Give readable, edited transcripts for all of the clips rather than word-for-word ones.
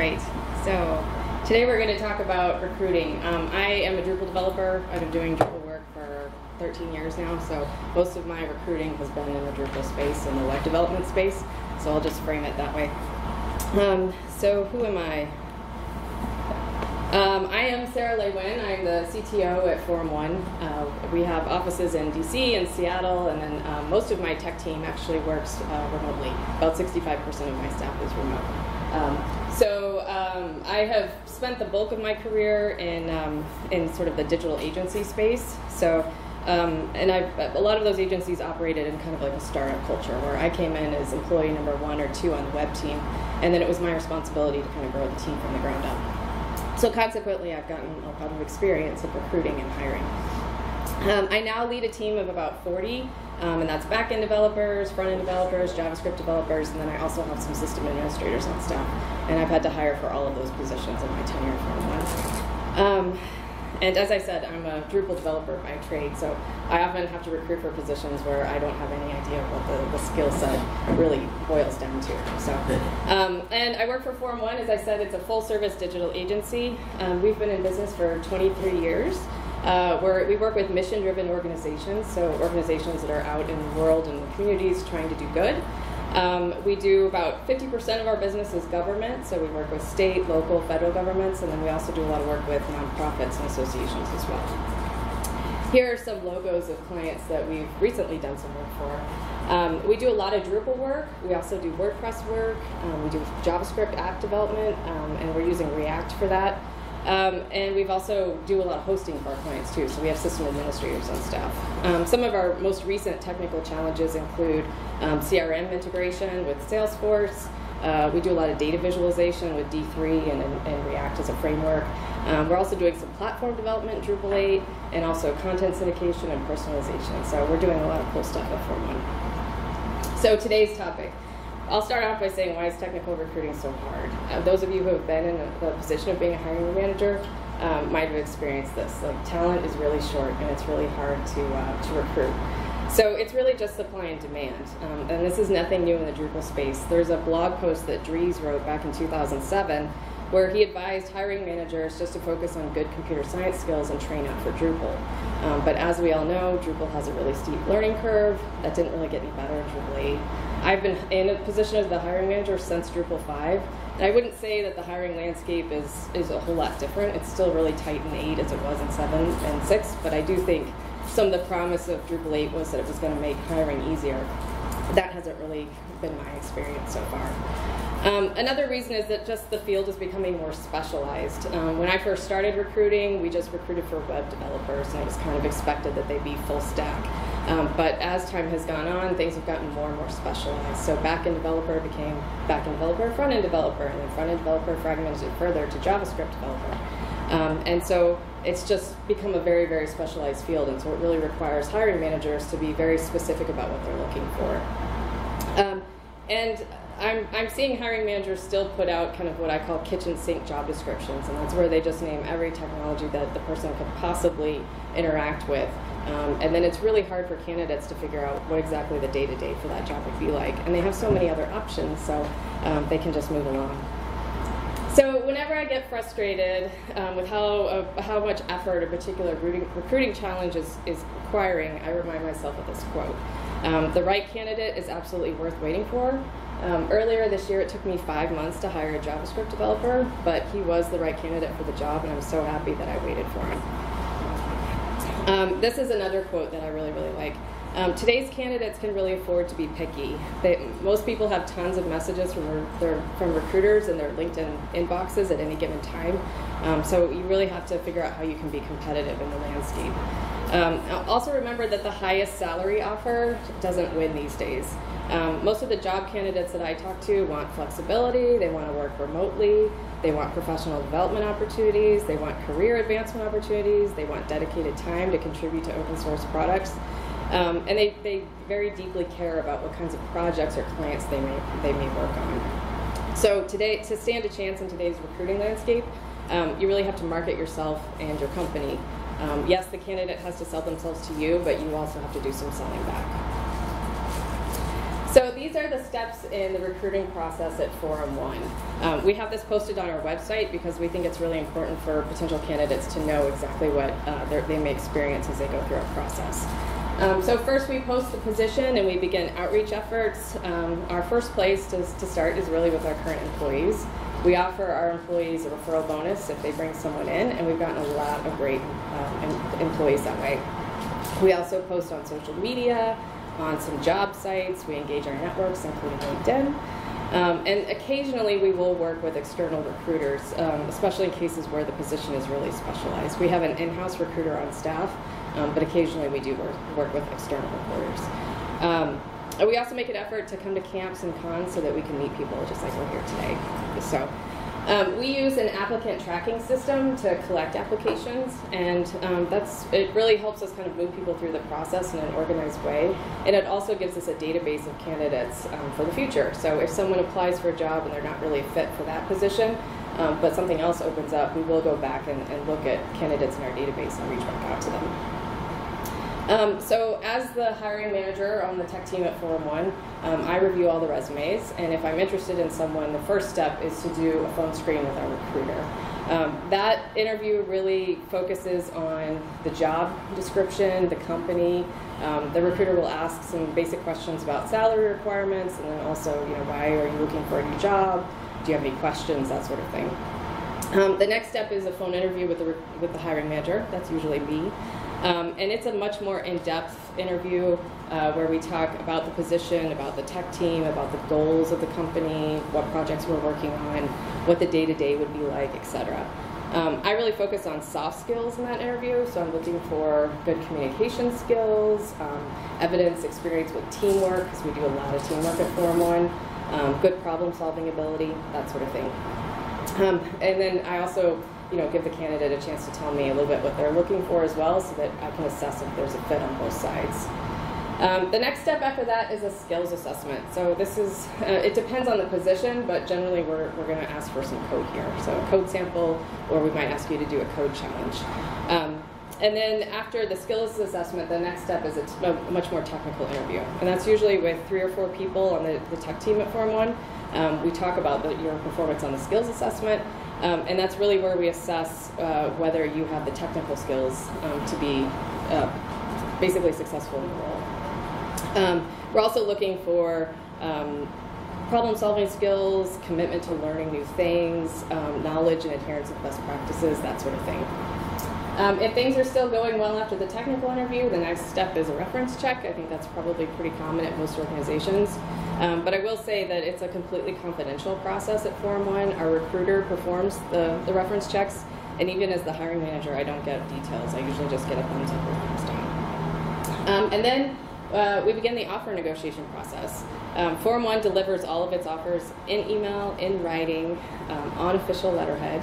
right, so today we're going to talk about recruiting. I am a Drupal developer. I've been doing Drupal work for 13 years now, so most of my recruiting has been in the Drupal space and the web development space, so I'll just frame it that way. So who am I? I am Sarah LeNguyen. I'm the CTO at Forum One. We have offices in DC and Seattle, and then most of my tech team actually works remotely. About 65% of my staff is remote. I have spent the bulk of my career in sort of the digital agency space. And a lot of those agencies operated in kind of like a startup culture, where I came in as employee number 1 or 2 on the web team, and then it was my responsibility to kind of grow the team from the ground up. So consequently, I've gotten a lot of experience of recruiting and hiring. I now lead a team of about 40, and that's back-end developers, front-end developers, JavaScript developers, and then I also have some system administrators on staff. And I've had to hire for all of those positions in my tenure at Forum One. And as I said, I'm a Drupal developer by trade, so I often have to recruit for positions where I don't have any idea what the skill set really boils down to. So, and I work for Forum One. As I said, it's a full-service digital agency. We've been in business for 23 years. We work with mission-driven organizations, so organizations that are out in the world and the communities trying to do good. We do about 50% of our business is government, so we work with state, local, federal governments, and then we also do a lot of work with nonprofits and associations as well. Here are some logos of clients that we've recently done some work for. We do a lot of Drupal work. We also do WordPress work. We do JavaScript app development, and we're using React for that. And we've also do a lot of hosting for our clients too, so we have system administrators on staff. Some of our most recent technical challenges include CRM integration with Salesforce. We do a lot of data visualization with D3 and React as a framework. We're also doing some platform development in Drupal 8, and also content syndication and personalization. So we're doing a lot of cool stuff at Forum One. So today's topic. I'll start off by saying, why is technical recruiting so hard? Those of you who have been in the position of being a hiring manager might have experienced this. Like, talent is really short, and it's really hard to recruit. So it's really just supply and demand. And this is nothing new in the Drupal space. There's a blog post that Dries wrote back in 2007 where he advised hiring managers just to focus on good computer science skills and train up for Drupal. But as we all know, Drupal has a really steep learning curve. That didn't really get any better in Drupal 8. I've been in a position as the hiring manager since Drupal 5, and I wouldn't say that the hiring landscape is a whole lot different. It's still really tight in 8 as it was in 7 and 6, but I do think some of the promise of Drupal 8 was that it was going to make hiring easier. That hasn't really been my experience so far. Another reason is that just the field is becoming more specialized. When I first started recruiting, we just recruited for web developers, and it was kind of expected that they be full stack. But as time has gone on, things have gotten more and more specialized. So back-end developer became back-end developer, front-end developer, and then front-end developer fragmented further to JavaScript developer. And so it's just become a very, very specialized field, and so it really requires hiring managers to be very specific about what they're looking for. And I'm seeing hiring managers still put out kind of what I call kitchen sink job descriptions, and that's where they just name every technology that the person could possibly interact with. And then it's really hard for candidates to figure out what exactly the day-to-day for that job would be like. And they have so many other options, so they can just move along. So whenever I get frustrated with how much effort a particular recruiting challenge is requiring, I remind myself of this quote. The right candidate is absolutely worth waiting for. Earlier this year, it took me 5 months to hire a JavaScript developer, but he was the right candidate for the job, and I'm so happy that I waited for him. This is another quote that I really, really like. Today's candidates can really afford to be picky. Most people have tons of messages from recruiters in their LinkedIn inboxes at any given time. So you really have to figure out how you can be competitive in the landscape. Also remember that the highest salary offer doesn't win these days. Most of the job candidates that I talk to want flexibility, they want to work remotely, they want professional development opportunities, they want career advancement opportunities, they want dedicated time to contribute to open source products, and they very deeply care about what kinds of projects or clients they may work on. So today, to stand a chance in today's recruiting landscape, you really have to market yourself and your company. Yes, the candidate has to sell themselves to you, but you also have to do some selling back. So these are the steps in the recruiting process at Forum 1. We have this posted on our website because we think it's really important for potential candidates to know exactly what they may experience as they go through our process. So first we post the position and we begin outreach efforts. Our first place to start is really with our current employees. We offer our employees a referral bonus if they bring someone in, and we've gotten a lot of great employees that way. We also post on social media, on some job sites. We engage our networks, including LinkedIn. And occasionally we will work with external recruiters, especially in cases where the position is really specialized. We have an in-house recruiter on staff, but occasionally we do work with external recruiters. And we also make an effort to come to camps and cons so that we can meet people, just like we're here today. So we use an applicant tracking system to collect applications, and it really helps us kind of move people through the process in an organized way. And it also gives us a database of candidates for the future. So if someone applies for a job and they're not really fit for that position, but something else opens up, we will go back and look at candidates in our database and reach back out to them. So as the hiring manager on the tech team at Forum 1, I review all the resumes, and if I'm interested in someone, the first step is to do a phone screen with our recruiter. That interview really focuses on the job description, the company. The recruiter will ask some basic questions about salary requirements, and then also, why are you looking for a new job? Do you have any questions, that sort of thing. The next step is a phone interview with the hiring manager. That's usually me. And it's a much more in-depth interview where we talk about the position, about the tech team, about the goals of the company, what projects we're working on, what the day-to-day would be like, etc. I really focus on soft skills in that interview, so I'm looking for good communication skills, evidence, experience with teamwork, because we do a lot of teamwork at Forum 1, good problem-solving ability, that sort of thing. And then I also give the candidate a chance to tell me a little bit what they're looking for as well, so that I can assess if there's a fit on both sides. The next step after that is a skills assessment. So this is, it depends on the position, but generally we're going to ask for some code here. So a code sample, or we might ask you to do a code challenge. And then after the skills assessment, the next step is a much more technical interview. And that's usually with 3 or 4 people on the tech team at Forum 1. We talk about your performance on the skills assessment. And that's really where we assess whether you have the technical skills to be basically successful in the role. We're also looking for problem-solving skills, commitment to learning new things, knowledge and adherence of best practices, that sort of thing. If things are still going well after the technical interview, the next step is a reference check. I think that's probably pretty common at most organizations. But I will say that it's a completely confidential process at Forum 1. Our recruiter performs the reference checks, and even as the hiring manager, I don't get details. I usually just get a thumbs up or thumbs down. And then we begin the offer negotiation process. Forum 1 delivers all of its offers in email, in writing, on official letterhead.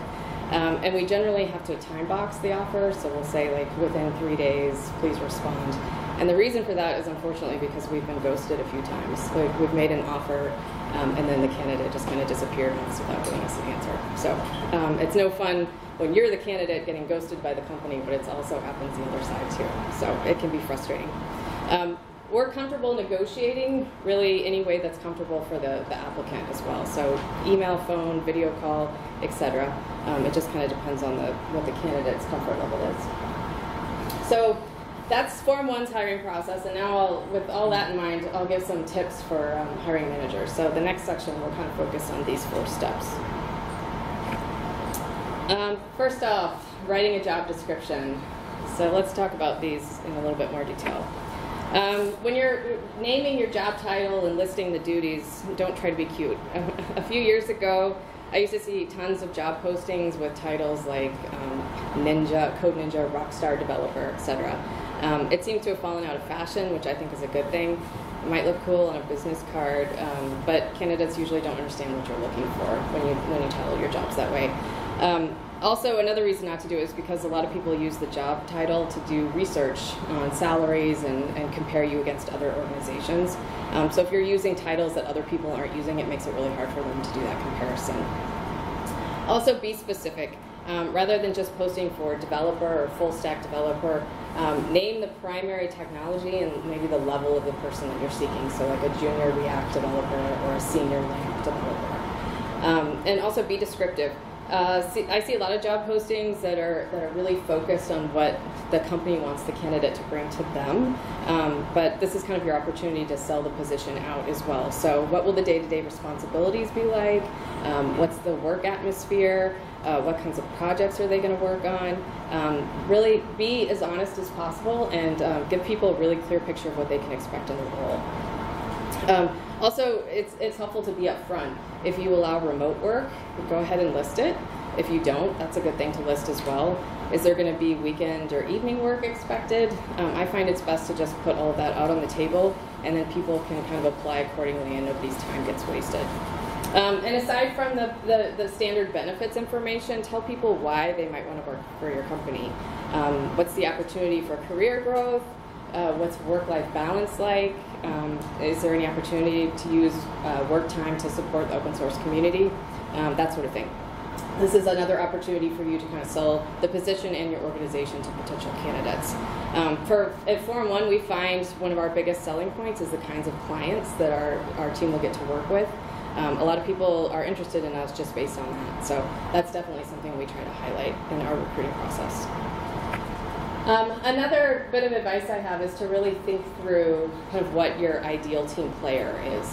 And we generally have to time box the offer, so we'll say within 3 days, please respond. And the reason for that is unfortunately because we've been ghosted a few times. We've made an offer, and then the candidate just kind of disappeared on us without giving us an answer. So it's no fun when you're the candidate getting ghosted by the company, but it also happens the other side too. So it can be frustrating. We're comfortable negotiating really any way that's comfortable for the applicant as well. So email, phone, video call, etc. It just kind of depends on what the candidate's comfort level is. So that's Forum 1's hiring process, and now with all that in mind, I'll give some tips for hiring managers. So the next section will kind of focus on these 4 steps. First off, writing a job description. So let's talk about these in a little bit more detail. When you're naming your job title and listing the duties, don't try to be cute. A few years ago, I used to see tons of job postings with titles like Ninja, Code Ninja, Rockstar Developer, etc. It seemed to have fallen out of fashion, which I think is a good thing. It might look cool on a business card, but candidates usually don't understand what you're looking for when you title your jobs that way. Also, another reason not to do it is because a lot of people use the job title to do research on salaries and compare you against other organizations. So if you're using titles that other people aren't using, it makes it really hard for them to do that comparison. Also, be specific. rather than just posting for developer or full stack developer, name the primary technology and maybe the level of the person that you're seeking. So like a junior React developer or a senior LAMP developer. And also be descriptive. I see a lot of job postings that are really focused on what the company wants the candidate to bring to them, but this is kind of your opportunity to sell the position out as well. So what will the day-to-day responsibilities be like? What's the work atmosphere? What kinds of projects are they going to work on? Really be as honest as possible and give people a really clear picture of what they can expect in the role. Also, it's helpful to be upfront. If you allow remote work, go ahead and list it. If you don't, that's a good thing to list as well. Is there going to be weekend or evening work expected? I find it's best to just put all of that out on the table, and then people can kind of apply accordingly and nobody's time gets wasted. And aside from the standard benefits information, tell people why they might want to work for your company. What's the opportunity for career growth? What's work-life balance like? Is there any opportunity to use work time to support the open source community? That sort of thing. This is another opportunity for you to kind of sell the position and your organization to potential candidates. At Forum 1, we find one of our biggest selling points is the kinds of clients that our team will get to work with. A lot of people are interested in us just based on that. So that's definitely something we try to highlight in our recruiting process. Another bit of advice I have is to really think through kind of what your ideal team player is.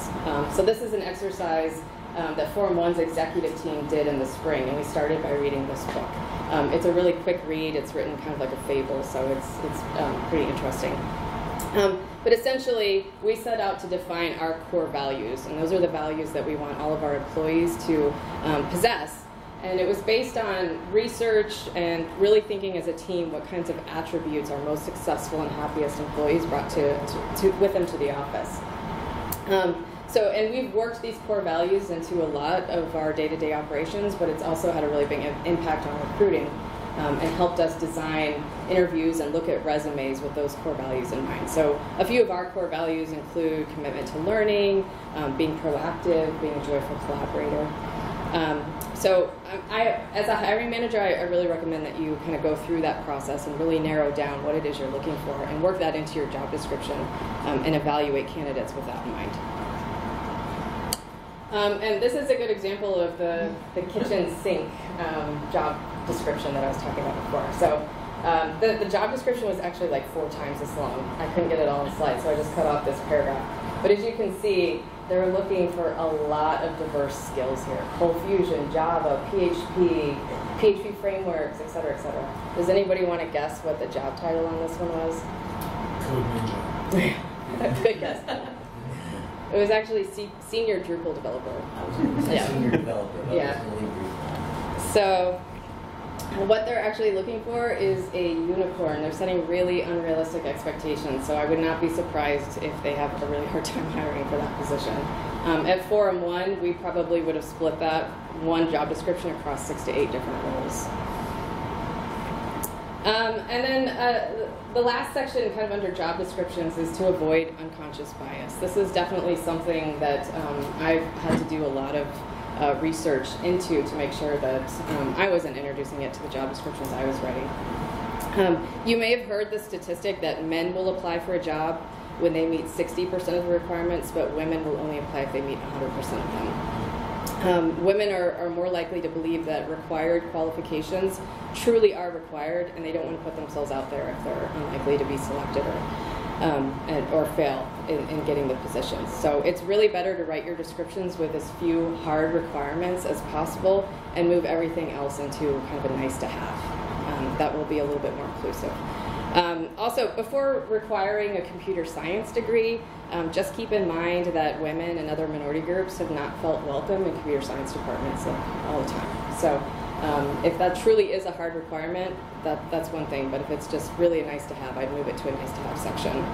So this is an exercise that Forum 1's executive team did in the spring, and we started by reading this book. It's a really quick read. It's written kind of like a fable, so it's pretty interesting. But essentially, we set out to define our core values, and those are the values that we want all of our employees to possess. And it was based on research and really thinking as a team what kinds of attributes our most successful and happiest employees brought with them to the office. And we've worked these core values into a lot of our day-to-day operations, but it's also had a really big impact on recruiting and helped us design interviews and look at resumes with those core values in mind. So a few of our core values include commitment to learning, being proactive, being a joyful collaborator. As a hiring manager, I really recommend that you kind of go through that process and really narrow down what it is you're looking for and work that into your job description and evaluate candidates with that in mind. And this is a good example of the kitchen sink job description that I was talking about before. So the job description was actually like 4 times this long. I couldn't get it all on the slide, so I just cut off this paragraph. But as you can see, they're looking for a lot of diverse skills here. Cold Fusion, Java, PHP frameworks, et cetera, et cetera. Does anybody want to guess what the job title on this one was? Code Ninja. Good guess. It was actually senior Drupal developer. Senior developer. Yeah. So what they're actually looking for is a unicorn. They're setting really unrealistic expectations, so I would not be surprised if they have a really hard time hiring for that position. At Forum 1, we probably would have split that one job description across 6 to 8 different roles. And then the last section kind of under job descriptions is to avoid unconscious bias. This is definitely something that I've had to do a lot of research into to make sure that I wasn't introducing it to the job descriptions I was writing. You may have heard the statistic that men will apply for a job when they meet 60% of the requirements, but women will only apply if they meet 100% of them. Women are more likely to believe that required qualifications truly are required, and they don't want to put themselves out there if they're unlikely to be selected or fail in getting the positions. So it's really better to write your descriptions with as few hard requirements as possible and move everything else into kind of a nice to have. That will be a little bit more inclusive. Also, before requiring a computer science degree, just keep in mind that women and other minority groups have not felt welcome in computer science departments all the time. So if that truly is a hard requirement, that's one thing, but if it's just really a nice to have, I'd move it to a nice to have section.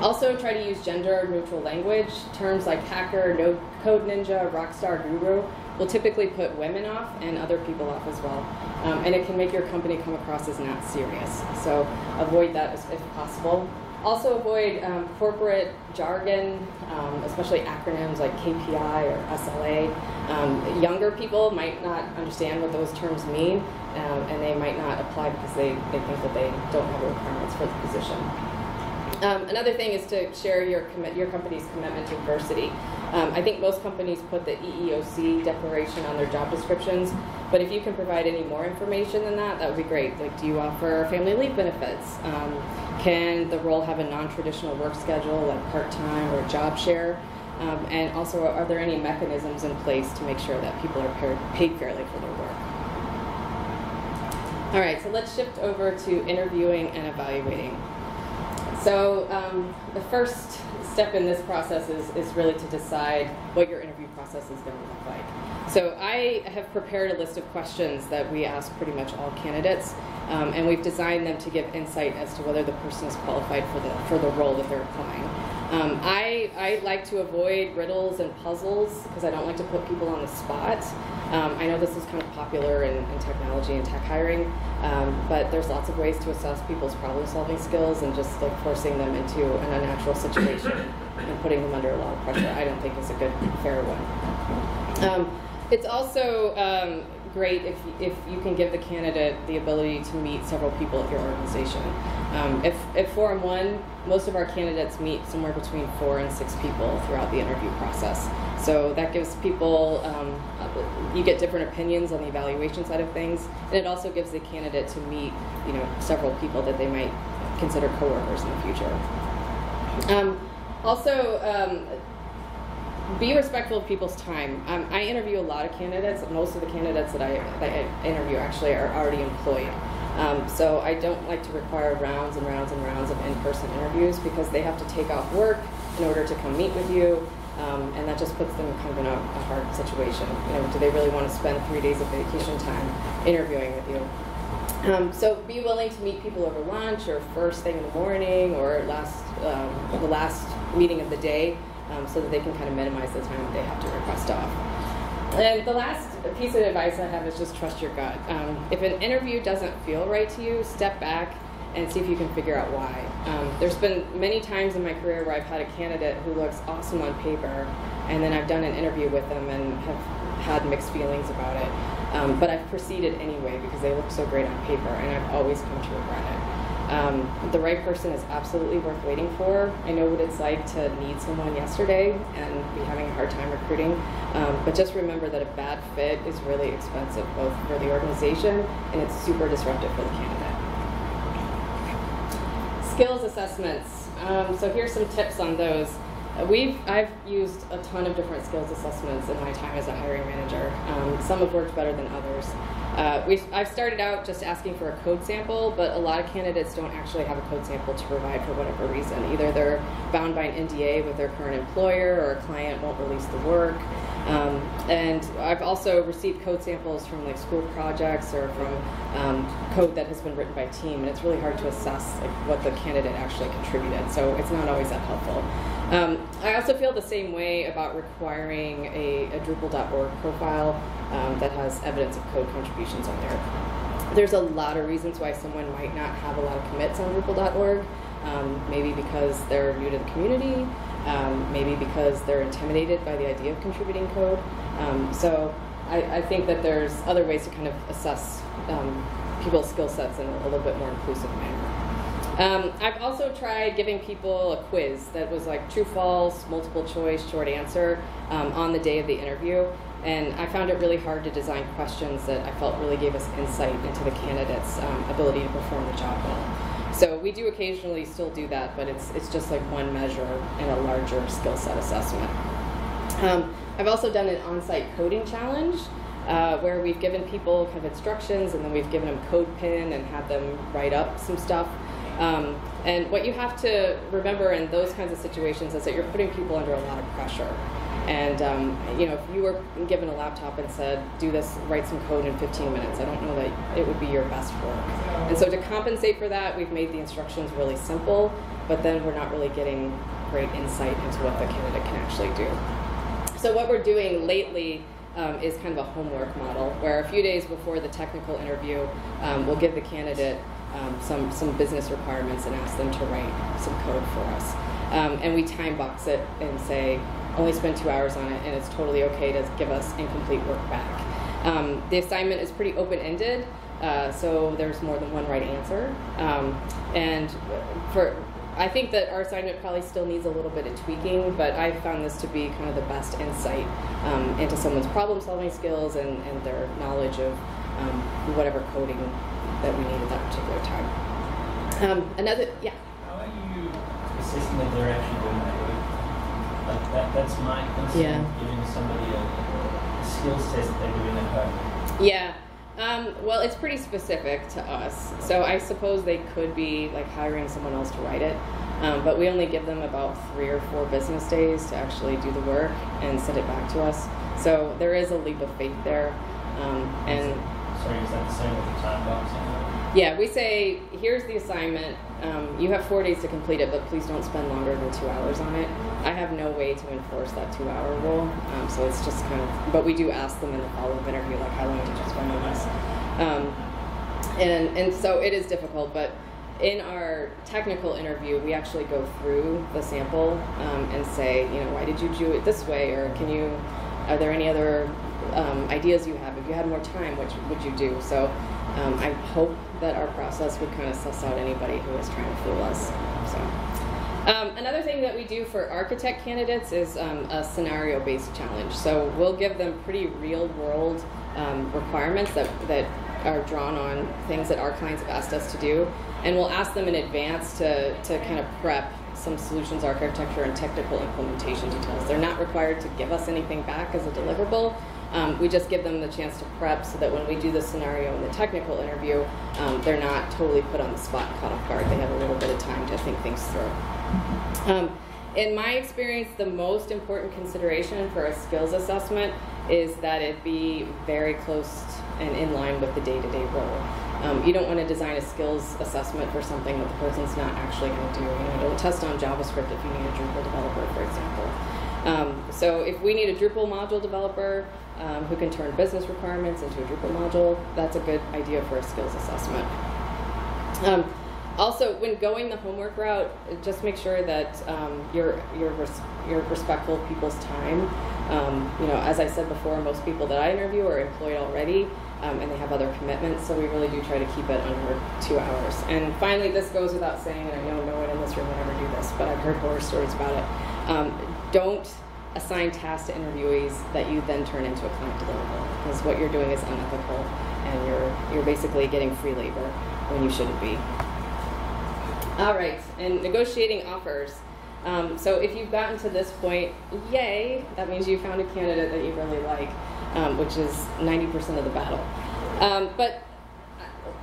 Also, try to use gender-neutral language. Terms like hacker, no code ninja, rockstar, guru will typically put women off and other people off as well. And it can make your company come across as not serious. So avoid that if possible. Also avoid corporate jargon, especially acronyms like KPI or SLA. Younger people might not understand what those terms mean, and they might not apply because they think that they don't have the requirements for the position. Another thing is to share your company's commitment to diversity. I think most companies put the EEOC declaration on their job descriptions, but if you can provide any more information than that, that would be great. Like, do you offer family leave benefits? Can the role have a non-traditional work schedule, like part-time or job share? And also, are there any mechanisms in place to make sure that people are paid fairly for their work? All right, so let's shift over to interviewing and evaluating. So the first step in this process is really to decide what your interview process is going to look like. So I have prepared a list of questions that we ask pretty much all candidates, and we've designed them to give insight as to whether the person is qualified for the role that they're applying. I like to avoid riddles and puzzles because I don't like to put people on the spot. I know this is kind of popular in technology and tech hiring, but there's lots of ways to assess people's problem-solving skills, and just like forcing them into an unnatural situation and putting them under a lot of pressure, I don't think is a good, fair one. It's also great if you can give the candidate the ability to meet several people at your organization. At Forum 1, most of our candidates meet somewhere between 4 and 6 people throughout the interview process. So that gives people, you get different opinions on the evaluation side of things, and it also gives the candidate to meet, several people that they might consider coworkers in the future. Be respectful of people's time. I interview a lot of candidates. Most of the candidates that I interview actually are already employed. So I don't like to require rounds and rounds and rounds of in-person interviews because they have to take off work in order to come meet with you, and that just puts them kind of in a hard situation. Do they really want to spend 3 days of vacation time interviewing with you? So be willing to meet people over lunch or first thing in the morning or the last meeting of the day, so that they can kind of minimize the time that they have to request off. And the last piece of advice I have is just trust your gut. If an interview doesn't feel right to you, step back and see if you can figure out why. There's been many times in my career where I've had a candidate who looks awesome on paper, and then I've done an interview with them and have had mixed feelings about it. But I've proceeded anyway because they look so great on paper, and I've always come to regret it. The right person is absolutely worth waiting for. I know what it's like to need someone yesterday and be having a hard time recruiting, but just remember that a bad fit is really expensive, both for the organization and it's super disruptive for the candidate. Skills assessments. So here's some tips on those. I've used a ton of different skills assessments in my time as a hiring manager. Some have worked better than others. I've started out just asking for a code sample, but a lot of candidates don't actually have a code sample to provide for whatever reason. Either they're bound by an NDA with their current employer, or a client won't release the work. And I've also received code samples from like school projects or from code that has been written by team, and it's really hard to assess like what the candidate actually contributed, so it's not always that helpful. I also feel the same way about requiring a Drupal.org profile that has evidence of code contributions on there. There's a lot of reasons why someone might not have a lot of commits on Drupal.org. Maybe because they're new to the community, maybe because they're intimidated by the idea of contributing code. So I think that there's other ways to kind of assess people's skill sets in a little bit more inclusive manner. I've also tried giving people a quiz that was like true, false, multiple choice, short answer on the day of the interview. And I found it really hard to design questions that I felt really gave us insight into the candidate's ability to perform the job well. So we do occasionally still do that, but it's just like one measure in a larger skill set assessment. I've also done an on-site coding challenge where we've given people kind of instructions, and then we've given them code pen and had them write up some stuff. And what you have to remember in those kinds of situations is that you're putting people under a lot of pressure. And if you were given a laptop and said, do this, write some code in 15 minutes, I don't know that it would be your best work. And so to compensate for that, we've made the instructions really simple, but then we're not really getting great insight into what the candidate can actually do. So what we're doing lately is kind of a homework model, where a few days before the technical interview, we'll give the candidate some business requirements and ask them to write some code for us. And we time box it and say, only spend 2 hours on it, and it's totally okay to give us incomplete work back. The assignment is pretty open-ended, so there's more than one right answer. I think that our assignment probably still needs a little bit of tweaking, but I found this to be kind of the best insight into someone's problem-solving skills and their knowledge of whatever coding that we need at that particular time. Yeah. How are you assessing that they're actually doing that work? Like that's my concern, giving somebody a skills test that they're doing at home. Yeah. Well, it's pretty specific to us. So I suppose they could be like hiring someone else to write it. But we only give them about 3 or 4 business days to actually do the work and send it back to us. So there is a leap of faith there. Sorry, is that the same with the time boxing? Yeah, we say, here's the assignment. You have 4 days to complete it, but please don't spend longer than 2 hours on it. I have no way to enforce that 2-hour rule, so it's just kind of, but we do ask them in the follow-up interview, like, how long did you spend on this? And so it is difficult, but in our technical interview, we actually go through the sample and say, why did you do it this way, or are there any other ideas you have? If you had more time, what would you do? So I hope that our process would kind of suss out anybody who is trying to fool us. So another thing that we do for architect candidates is a scenario-based challenge. So we'll give them pretty real-world requirements that are drawn on things that our clients have asked us to do, and we'll ask them in advance to kind of prep some solutions architecture and technical implementation details. They're not required to give us anything back as a deliverable. We just give them the chance to prep so that when we do the scenario in the technical interview, they're not totally put on the spot, caught off guard. They have a little bit of time to think things through. In my experience, the most important consideration for a skills assessment is that it be very close and in line with the day-to-day role. You don't want to design a skills assessment for something that the person's not actually going to do. Don't test on JavaScript if you need a Drupal developer, for example. So if we need a Drupal module developer who can turn business requirements into a Drupal module, that's a good idea for a skills assessment. Also, when going the homework route, just make sure that you're respectful of people's time. As I said before, most people that I interview are employed already, and they have other commitments, so we really do try to keep it under 2 hours. And finally, this goes without saying, and I know no one in this room would ever do this, but I've heard horror stories about it. Don't assign tasks to interviewees that you then turn into a client deliverable, because what you're doing is unethical, and you're basically getting free labor when you shouldn't be. All right, and negotiating offers. So if you've gotten to this point, yay, that means you found a candidate that you really like, which is 90% of the battle. But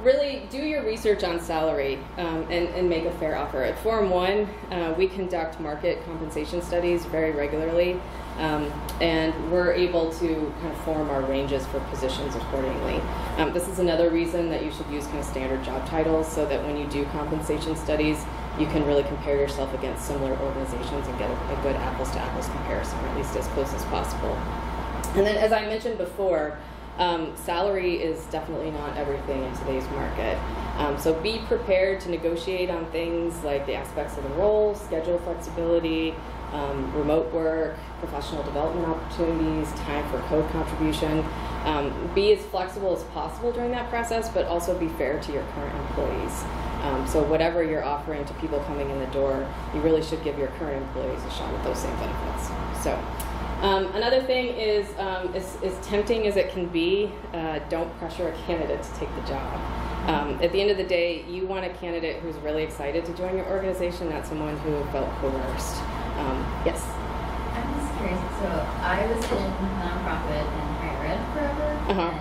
really do your research on salary and make a fair offer. At Forum 1, we conduct market compensation studies very regularly, and we're able to kind of form our ranges for positions accordingly. This is another reason that you should use kind of standard job titles, so that when you do compensation studies, you can really compare yourself against similar organizations and get a good apples-to-apples comparison, or at least as close as possible. And then, as I mentioned before, salary is definitely not everything in today's market. So be prepared to negotiate on things like the aspects of the role, schedule flexibility, remote work, professional development opportunities, time for code contribution. Be as flexible as possible during that process, but also be fair to your current employees. So whatever you're offering to people coming in the door, you really should give your current employees a shot at those same benefits. So another thing is as tempting as it can be, don't pressure a candidate to take the job. At the end of the day, you want a candidate who's really excited to join your organization, not someone who felt coerced. Yes? I'm just curious. So I was in nonprofit and higher ed forever, and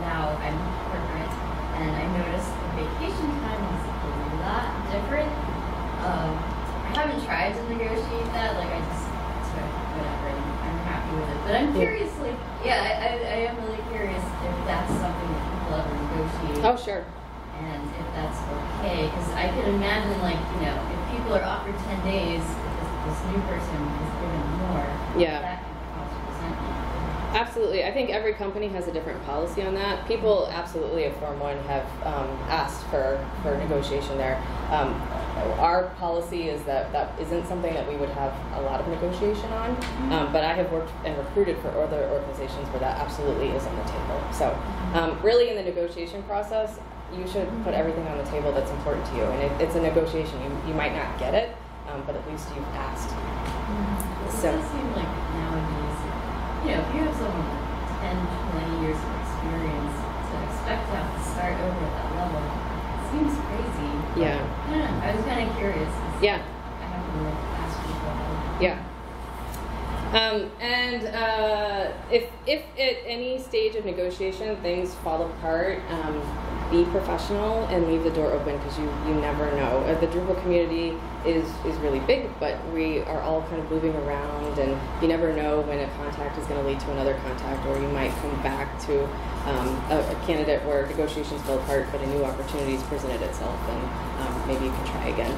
now I'm corporate, and I noticed the vacation time is a lot different. I haven't tried to negotiate that. Like, I just took whatever, and I'm happy with it. But I'm curious, like, I am really curious if that's something that people ever negotiate. Oh, sure. And if that's okay, because I can imagine, like, if people are offered 10 days, this new person is given more, Yeah. that can cause resentment. Absolutely. I think every company has a different policy on that. People absolutely at Form 1 have asked for negotiation there. Our policy is that isn't something that we would have a lot of negotiation on, but I have worked and recruited for other organizations where that absolutely is on the table. So really in the negotiation process, you should put everything on the table that's important to you. And it's a negotiation. You might not get it, but at least you've asked. So it does seem like nowadays, if you have someone with 10, 20 years of experience, to expect to have to start over at that level, it seems crazy. Yeah. I don't know. I was kind of curious. Yeah. I have to ask people. Yeah. If at any stage of negotiation things fall apart, be professional and leave the door open, because you never know. The Drupal community is really big, but we are all kind of moving around, and you never know when a contact is going to lead to another contact, or you might come back to a candidate where negotiations fell apart, but a new opportunity has presented itself, and maybe you can try again.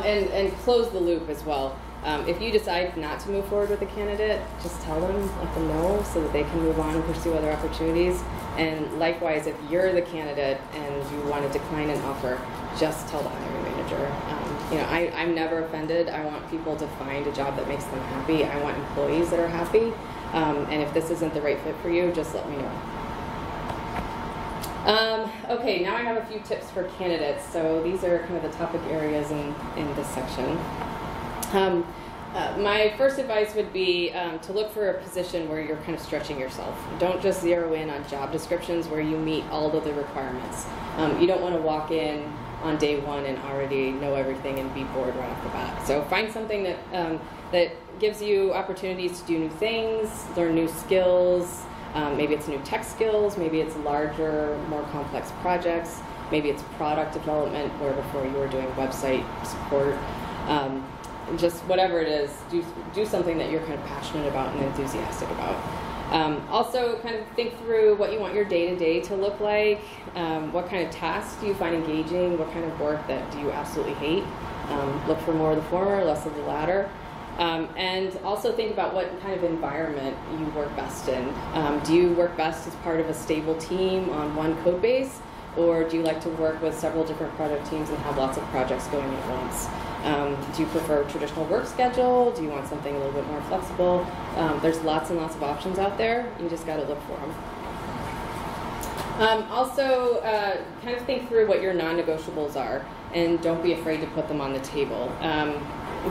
And close the loop as well. If you decide not to move forward with a candidate, just tell them, let them know, so that they can move on and pursue other opportunities. And likewise, if you're the candidate and you want to decline an offer, just tell the hiring manager. I'm never offended. I want people to find a job that makes them happy. I want employees that are happy. And if this isn't the right fit for you, just let me know. Okay, now I have a few tips for candidates. So these are kind of the topic areas in this section. My first advice would be to look for a position where you're kind of stretching yourself. Don't just zero in on job descriptions where you meet all of the requirements. You don't want to walk in on day one and already know everything and be bored right off the bat. So find something that gives you opportunities to do new things, learn new skills. Maybe it's new tech skills, maybe it's larger, more complex projects, maybe it's product development where before you were doing website support. Just whatever it is, do something that you're kind of passionate about and enthusiastic about. Also, kind of think through what you want your day-to-day to look like. What kind of tasks do you find engaging? What kind of work that do you absolutely hate? Look for more of the former, less of the latter. And also think about what kind of environment you work best in. Do you work best as part of a stable team on one code base? Or do you like to work with several different product teams and have lots of projects going at once? Do you prefer a traditional work schedule? Do you want something a little bit more flexible? There's lots and lots of options out there. You just got to look for them. Also, kind of think through what your non-negotiables are, and don't be afraid to put them on the table.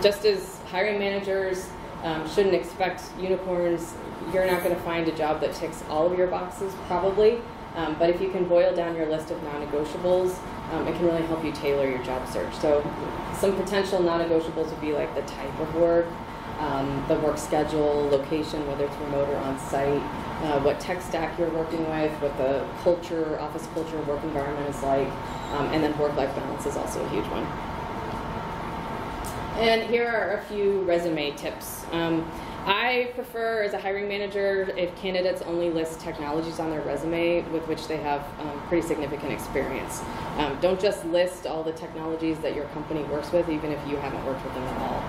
Just as hiring managers shouldn't expect unicorns, you're not going to find a job that ticks all of your boxes, probably. But if you can boil down your list of non-negotiables, it can really help you tailor your job search. So some potential non-negotiables would be like the type of work, the work schedule, location, whether it's remote or on-site, what tech stack you're working with, what the culture, office culture, work environment is like, and then work-life balance is also a huge one. And here are a few resume tips. I prefer, as a hiring manager, if candidates only list technologies on their resume with which they have pretty significant experience. Don't just list all the technologies that your company works with, even if you haven't worked with them at all.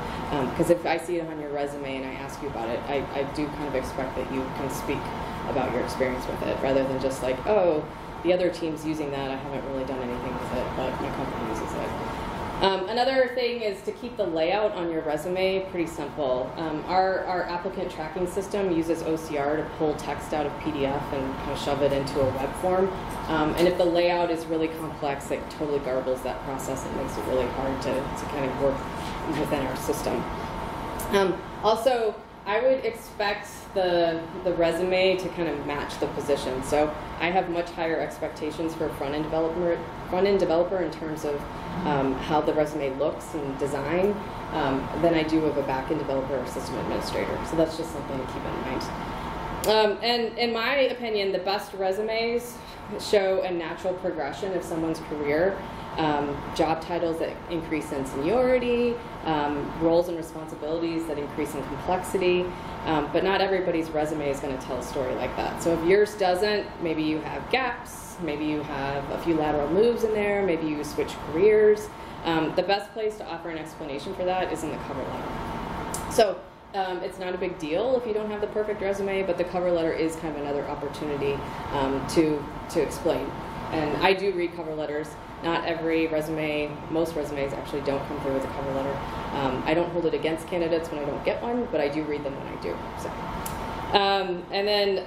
Because if I see it on your resume and I ask you about it, I do kind of expect that you can speak about your experience with it, rather than just like, oh, the other team's using that, I haven't really done anything with it, but my company uses it. Another thing is to keep the layout on your resume pretty simple. Our applicant tracking system uses OCR to pull text out of PDF and kind of shove it into a web form. And if the layout is really complex, it totally garbles that process and makes it really hard to kind of work within our system. Also, I would expect the resume to kind of match the position. So I have much higher expectations for a front-end developer in terms of how the resume looks and design than I do of a back-end developer or system administrator. So that's just something to keep in mind. And in my opinion, the best resumes show a natural progression of someone's career. Job titles that increase in seniority, roles and responsibilities that increase in complexity, but not everybody's resume is going to tell a story like that. So if yours doesn't, maybe you have gaps, maybe you have a few lateral moves in there, maybe you switch careers. The best place to offer an explanation for that is in the cover letter. So it's not a big deal if you don't have the perfect resume, but the cover letter is kind of another opportunity to explain. And I do read cover letters. Not every resume, most resumes actually don't come through with a cover letter. I don't hold it against candidates when I don't get one, but I do read them when I do. So. And then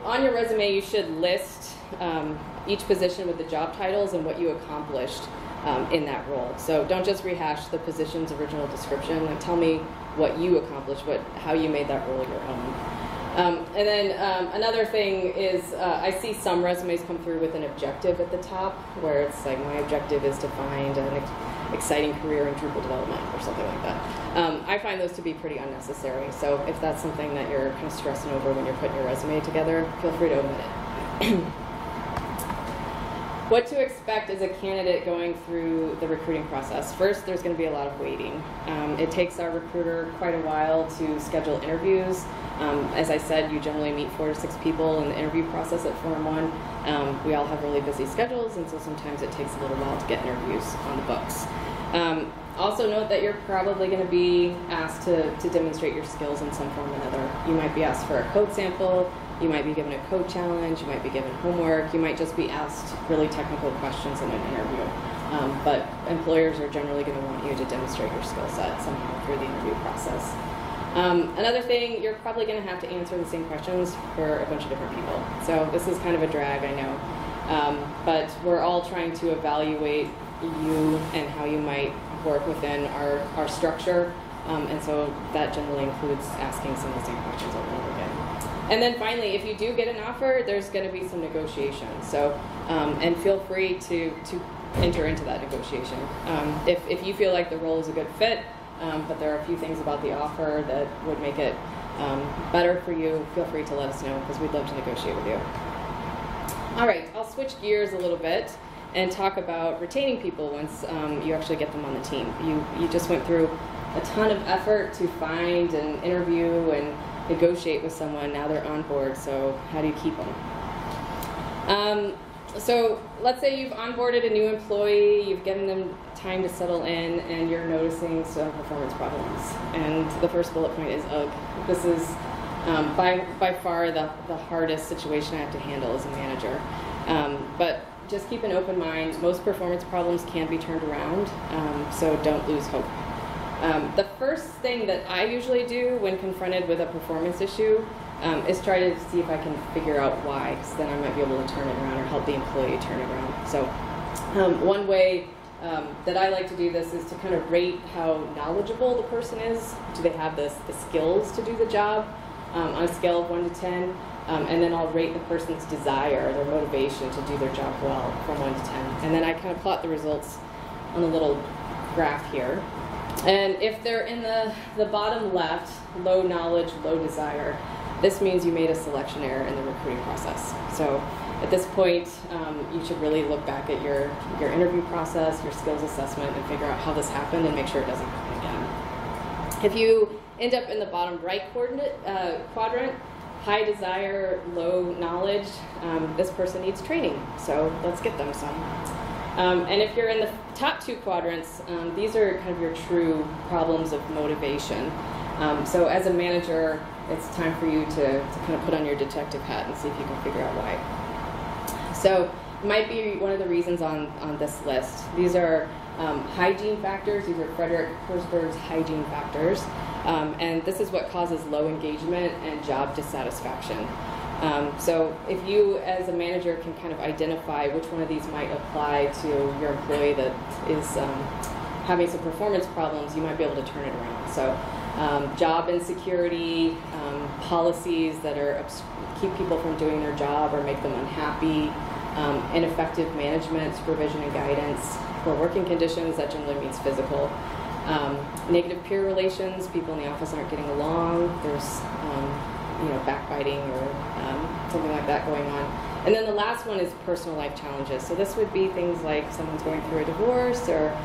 on your resume, you should list each position with the job titles and what you accomplished in that role. So don't just rehash the position's original description. Like, tell me what you accomplished, how you made that role your own. And then another thing is I see some resumes come through with an objective at the top, where it's like, my objective is to find an exciting career in Drupal development or something like that. I find those to be pretty unnecessary. So if that's something that you're kind of stressing over when you're putting your resume together, feel free to omit it. What to expect as a candidate going through the recruiting process. First, there's going to be a lot of waiting. It takes our recruiter quite a while to schedule interviews. As I said, you generally meet 4 to 6 people in the interview process at Forum 1. We all have really busy schedules, and so sometimes it takes a little while to get interviews on the books. Also note that you're probably going to be asked to demonstrate your skills in some form or another. You might be asked for a code sample, you might be given a code challenge, you might be given homework, you might just be asked really technical questions in an interview. But employers are generally going to want you to demonstrate your skill set somehow through the interview process. Another thing, you're probably going to have to answer the same questions for a bunch of different people. So this is kind of a drag, I know. But we're all trying to evaluate you and how you might work within our structure. And so that generally includes asking some of the same questions over and over again. And then finally, if you do get an offer, there's going to be some negotiation. So, and feel free to enter into that negotiation. If you feel like the role is a good fit, but there are a few things about the offer that would make it better for you, feel free to let us know, because we'd love to negotiate with you. All right, I'll switch gears a little bit and talk about retaining people once you actually get them on the team. You just went through a ton of effort to find and interview and negotiate with someone. Now they're on board, so how do you keep them? So let's say you've onboarded a new employee, you've given them time to settle in, and you're noticing some performance problems. And the first bullet point is, ugh, this is by far the hardest situation I have to handle as a manager. But just keep an open mind. Most performance problems can be turned around, so don't lose hope. The first thing that I usually do when confronted with a performance issue is try to see if I can figure out why, because then I might be able to turn it around or help the employee turn it around. So one way that I like to do this is to kind of rate how knowledgeable the person is. Do they have the skills to do the job on a scale of 1 to 10? And then I'll rate the person's desire, their motivation to do their job well from 1 to 10. And then I kind of plot the results on a little graph here. And if they're in the bottom left, low knowledge, low desire, this means you made a selection error in the recruiting process. So at this point, you should really look back at your interview process, your skills assessment, and figure out how this happened and make sure it doesn't happen again. If you end up in the bottom right quadrant, high desire, low knowledge, this person needs training, so let's get them some. And if you're in the top 2 quadrants, these are kind of your true problems of motivation. So as a manager, it's time for you to kind of put on your detective hat and see if you can figure out why. So it might be one of the reasons on this list. These are hygiene factors. These are Frederick Herzberg's hygiene factors. And this is what causes low engagement and job dissatisfaction. So if you as a manager can kind of identify which one of these might apply to your employee that is having some performance problems, you might be able to turn it around. So job insecurity, policies that keep people from doing their job or make them unhappy, ineffective management, supervision and guidance. For working conditions, that generally means physical. Negative peer relations, people in the office aren't getting along, there's backbiting or something like that going on. And then the last one is personal life challenges. So this would be things like someone's going through a divorce, or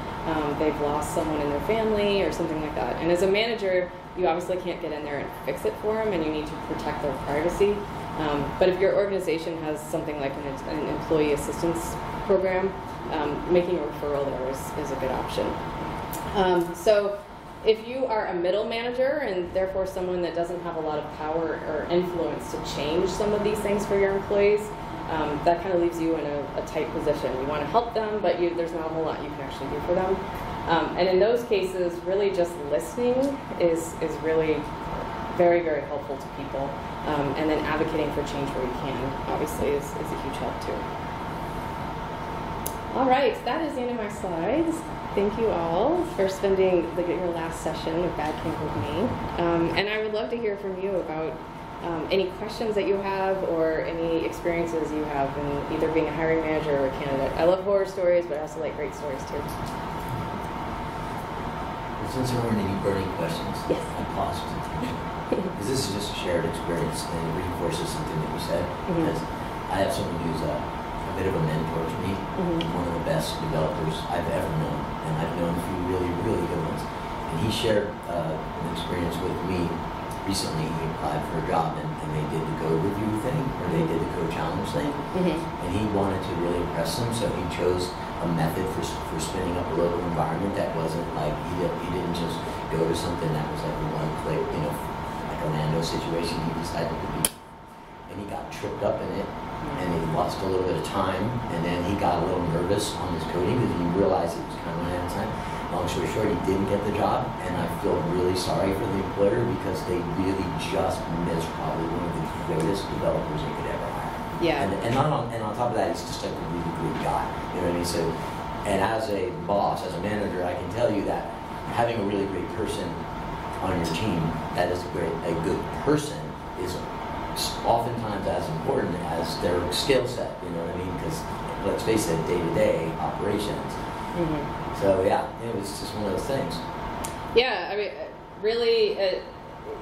they've lost someone in their family, or something like that. And as a manager, you obviously can't get in there and fix it for them, and you need to protect their privacy. But if your organization has something like an employee assistance program, making a referral there is a good option. So If you are a middle manager and therefore someone that doesn't have a lot of power or influence to change some of these things for your employees, that kind of leaves you in a tight position. You want to help them, but there's not a whole lot you can actually do for them. And in those cases, really just listening is really very, very helpful to people. And then advocating for change where you can, obviously, is a huge help too. All right, that is the end of my slides. Thank you all for spending your last session of Bad Camp with me. And I would love to hear from you about any questions that you have or any experiences you have in either being a hiring manager or a candidate. I love horror stories, but I also like great stories too. Since there weren't any burning questions, yes. I paused intentionally. Because this is just a shared experience and it reinforces something that you said. Because I have someone who's a bit of a mentor to me, one of the best developers I've ever known, and I've known a few really, really good ones. And he shared an experience with me recently. He applied for a job and they did the code review thing, or they did the code challenge thing, and he wanted to really impress them, so he chose a method for spinning up a local environment that wasn't like, he didn't just go to something that was like a one-click, like a Orlando situation. He decided to be, and he got tripped up in it, and he lost a little bit of time, and then he got a little nervous on his coding because he realized it was kind of running out of time. Long story short, he didn't get the job, and I feel really sorry for the employer because they really just missed probably one of the greatest developers they could ever hire. Yeah. And on top of that, he's just like a really great guy. You know what I mean? So, and as a boss, as a manager, I can tell you that having a really great person on your team that is a good person is oftentimes as important as their skill set. You know what I mean? Because let's face it, day-to-day operations. So yeah, it was just one of those things. Yeah, I mean, really,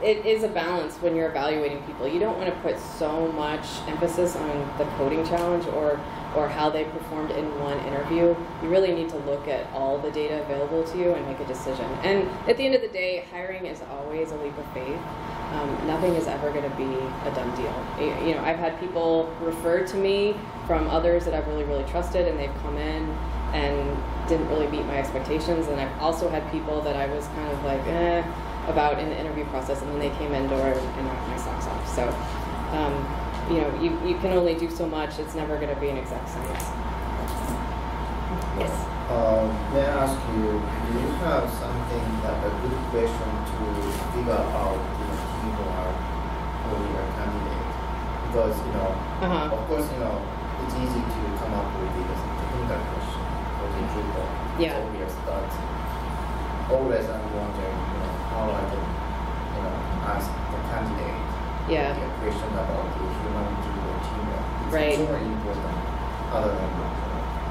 it is a balance when you're evaluating people. You don't want to put so much emphasis on the coding challenge or how they performed in one interview. You really need to look at all the data available to you and make a decision. And at the end of the day, hiring is always a leap of faith. Nothing is ever going to be a done deal. You know, I've had people referred to me from others that I've really, really trusted, and they've come in and didn't really meet my expectations. And I've also had people that I was kind of like, about in the interview process, and then they came indoor and knocked my socks off. So, you know, you can only do so much. It's never going to be an exact science. Yes. May I ask you, do you have something that a good question to figure out people or your candidate? Because of course, it's easy to come up with the technical question for the Drupal. Yeah. It's obvious, but always I'm wondering, how I can, ask the candidate Yeah. a question about the human Drupal teamwork. It's Right. more important other than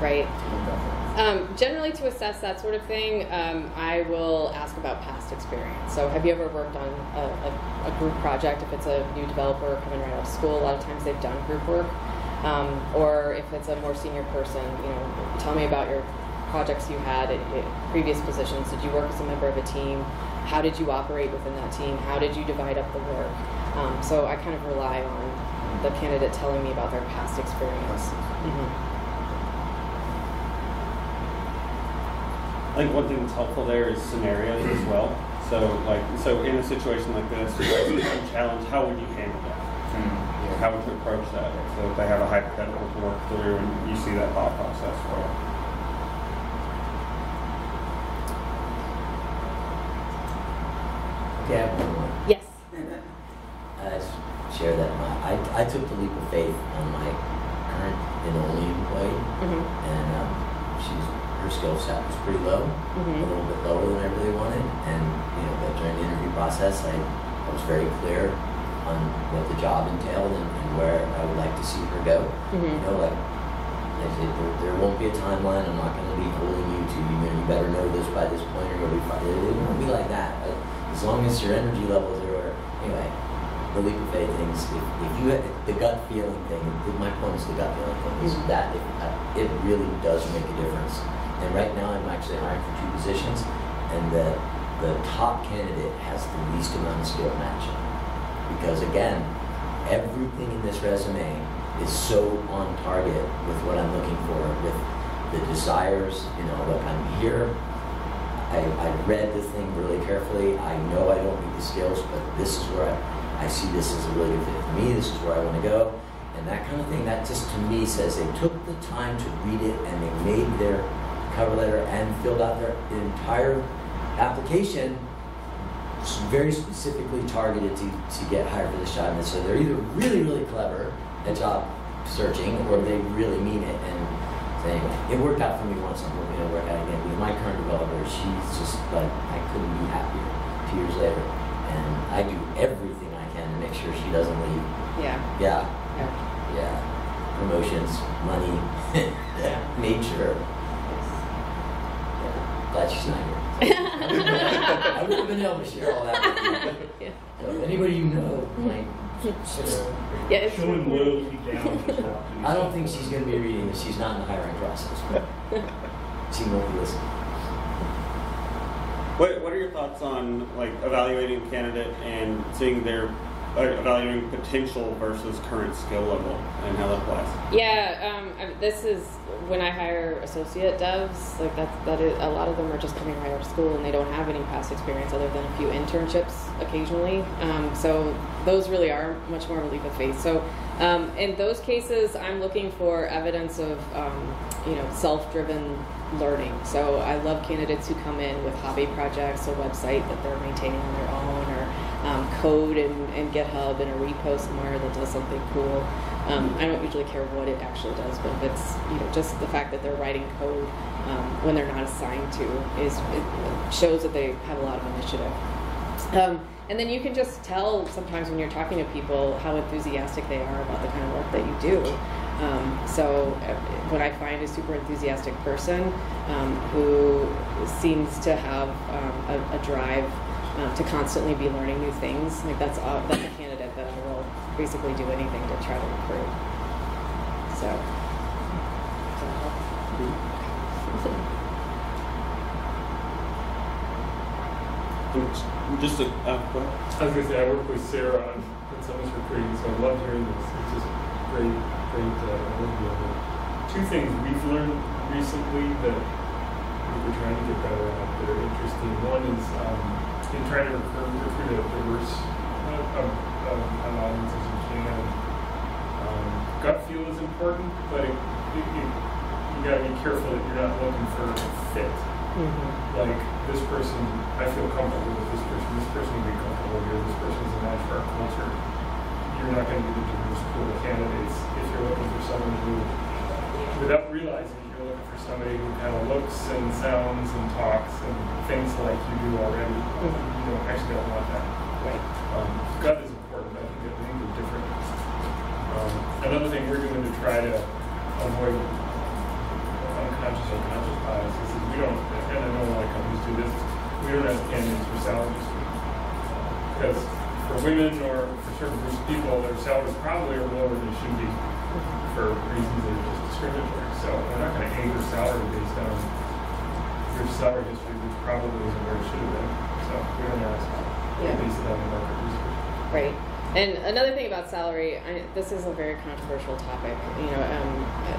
Right. technical. Generally, to assess that sort of thing, I will ask about past experience. So have you ever worked on a group project? If it's a new developer coming right out of school, a lot of times they've done group work. Or if it's a more senior person, tell me about your projects you had at previous positions. Did you work as a member of a team? How did you operate within that team? How did you divide up the work? So I kind of rely on the candidate telling me about their past experience. I think one thing that's helpful there is scenarios as well. So in a situation like this, a challenge, how would you handle that? How would you approach that? So if they have a hypothetical to work through and you see that thought process for it. Okay, I have one more. Yes. I share that I took the leap of faith on my current and only employee, and her skill set was pretty low, a little bit lower than I really wanted, and but during the interview process, I was very clear on what the job entailed and where I would like to see her go. Like I said, there won't be a timeline. I'm not going to be holding you to you better know this by this point or you'll be fine. It won't be like that. But as long as your energy levels are anyway. The leap of faith things, if you the gut feeling thing, my point is the gut feeling thing, is that it really does make a difference. And right now I'm actually hiring for 2 positions, and the top candidate has the least amount of skill matching. Because again, everything in this resume is so on target with what I'm looking for, with the desires, look, I'm here. I read the thing really carefully. I know I don't need the skills, but this is where I see this as a really good fit for me. This is where I want to go. And that kind of thing, that just to me says they took the time to read it and they made their cover letter and filled out their entire application very specifically targeted to get hired for this job. And so they're either really, really clever at job searching or they really mean it. And so anyway, it worked out for me once. I'm hoping it'll work out again. With my current developer, she's just like, I couldn't be happier 2 years later. And I do everything I can to make sure she doesn't leave. Yeah. Promotions, money, made sure. Glad she's not here. I would have been able to share all that with you. So anybody you know, like, showing loyalty down. I don't think she's going to be reading this. She's not in the hiring process. But she won't be listening. What are your thoughts on like evaluating a candidate and seeing their evaluating potential versus current skill level and how that applies? Yeah, this is when I hire associate devs. Like that is a lot of them are just coming right out of school and they don't have any past experience other than a few internships occasionally. So those really are much more of a leap of faith. So in those cases, I'm looking for evidence of self-driven learning. So I love candidates who come in with hobby projects, a website that they're maintaining on their own, or code in GitHub and a repo somewhere that does something cool. I don't usually care what it actually does, but if it's just the fact that they're writing code when they're not assigned to it shows that they have a lot of initiative. And then you can just tell sometimes when you're talking to people how enthusiastic they are about the kind of work that you do. So when I find a super enthusiastic person who seems to have a drive to constantly be learning new things, like that's a candidate that I will basically do anything to try to recruit. So. Just a I was going to say, I work with Sarah on someone's recruiting, so I love hearing this. It's just great overview of it. Two things we've learned recently that we're trying to get better at that are interesting. One is in trying to recruit a diverse audience as you can. Gut feel is important, but you got to be careful that you're not looking for a fit. Mm-hmm. Like this person, I feel comfortable with this person would be comfortable here, this person's a match for our culture. You're not going to get a diverse pool of candidates if you're looking for someone who, without realizing it, you're looking for somebody who kind of looks and sounds and talks and thinks like you do already. You actually don't want that. Right. Gut is important. I think they're different. Another thing we're doing to try to avoid unconscious or conscious biases is we don't, and I know a lot of companies do this, we don't ask candidates for salaries. Because for women or for certain groups of people, their salaries probably are lower than they should be for reasons that are just discriminatory. So we're not going to anchor salary based on your salary history, which probably isn't where it should have been. So we don't ask based on the market research. Right. And another thing about salary, this is a very controversial topic.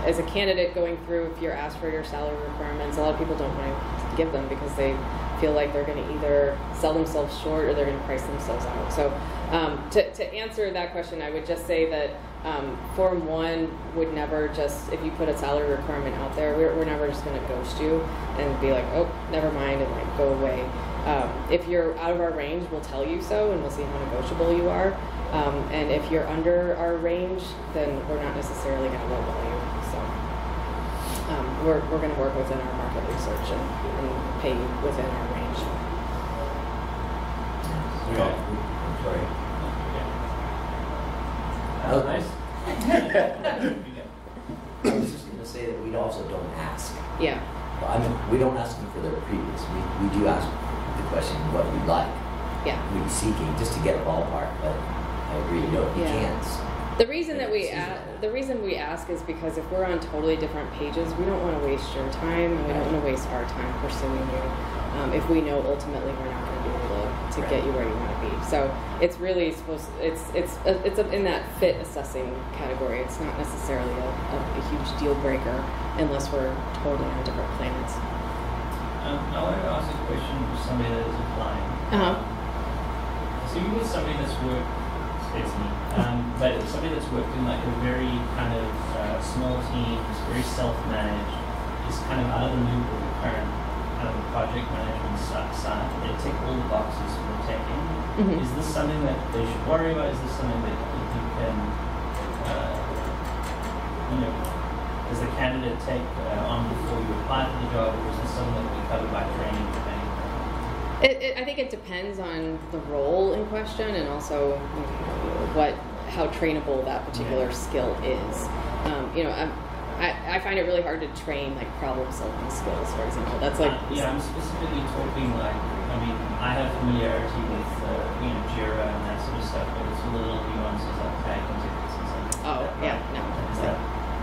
As a candidate going through, if you're asked for your salary requirements, a lot of people don't want to give them because they feel like they're going to either sell themselves short or they're going to price themselves out. So to answer that question, I would just say that Form 1 would never just, if you put a salary requirement out there, we're never just going to ghost you and be like, oh, never mind, and like go away. If you're out of our range, we'll tell you so, and we'll see how negotiable you are. And if you're under our range, then we're not necessarily going to lowball you. So we're going to work within our market research and pay within our range. I'm sorry. That was nice. I was just going to say that we also don't ask. Yeah. We don't ask them for their previous. We do ask the question what we'd like. Yeah. We'd be seeking just to get a ballpark, but I agree, you can't. The reason we ask is because if we're on totally different pages, we don't want to waste your time, and we don't want to waste our time pursuing you. If we know ultimately we're not going to be able to get you where you want to be, so it's really supposed. It's in that fit assessing category. It's not necessarily a huge deal breaker unless we're totally on different planets. I wanted to ask a question for somebody that is applying. So you get somebody that's worked, it's me, but somebody that's worked in like a very kind of small team, is very self-managed, is kind of out of the loop of the current kind of project management side. They tick all the boxes for the tech end. Is this something that they should worry about? Is this something that you can, does the candidate take on before you apply for the job, or is this something that will be covered by training? I think it depends on the role in question and also how trainable that particular skill is. I find it really hard to train like problem-solving skills, for example. That's like I'm specifically talking like I have familiarity with Jira and that sort of stuff, but it's little nuances like tagging tickets and something. Oh yeah, no. It's like,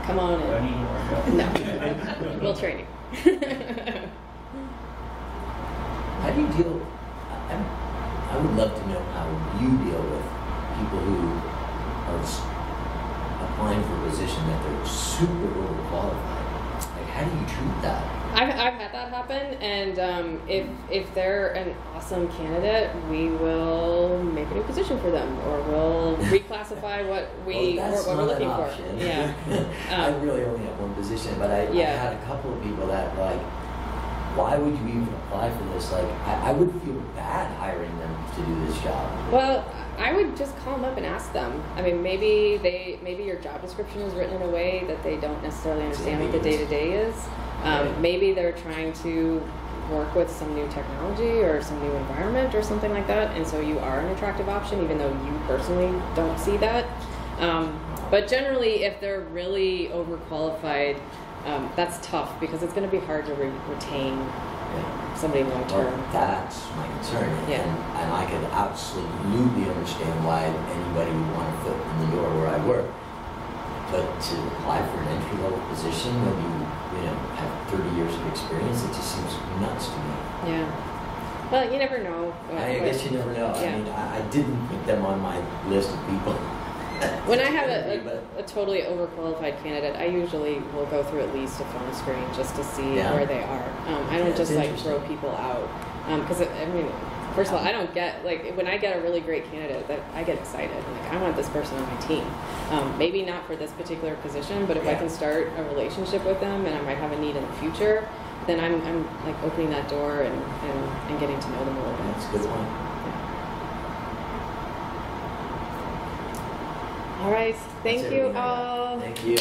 come on in. Do I need to worry about No, we'll train you. How do you deal? I would love to know how you deal with people who are applying for a position that they're super overqualified. Like, how do you treat that? I've had that happen, and if they're an awesome candidate, we will make a new position for them, or we'll reclassify what we're looking for. Yeah. I really only have one position, but I had a couple of people that were like, why would you even apply for this? Like, I would feel bad hiring them to do this job. Well, I would just call them up and ask them. I mean, maybe your job description is written in a way that they don't necessarily understand what the day-to-day is. Maybe they're trying to work with some new technology or some new environment or something like that, and so you are an attractive option, even though you personally don't see that. But generally, if they're really overqualified, that's tough because it's going to be hard to retain somebody long term. Well, that's my concern, and I could absolutely understand why anybody would want to foot in the door where I work. But to apply for an entry-level position when you have 30 years of experience, it just seems nuts to me. Yeah. Well, you never know. I guess you never know. Yeah. I mean, I didn't put them on my list of people. When I have a totally overqualified candidate, I usually will go through at least a phone screen just to see where they are. I don't just like throw people out because first of all, I don't get when I get a really great candidate that I get excited. Like, I want this person on my team. Maybe not for this particular position, but if I can start a relationship with them and I might have a need in the future, then I'm like opening that door and getting to know them a little bit. That's a good one. All right. Thank you all. Thank you.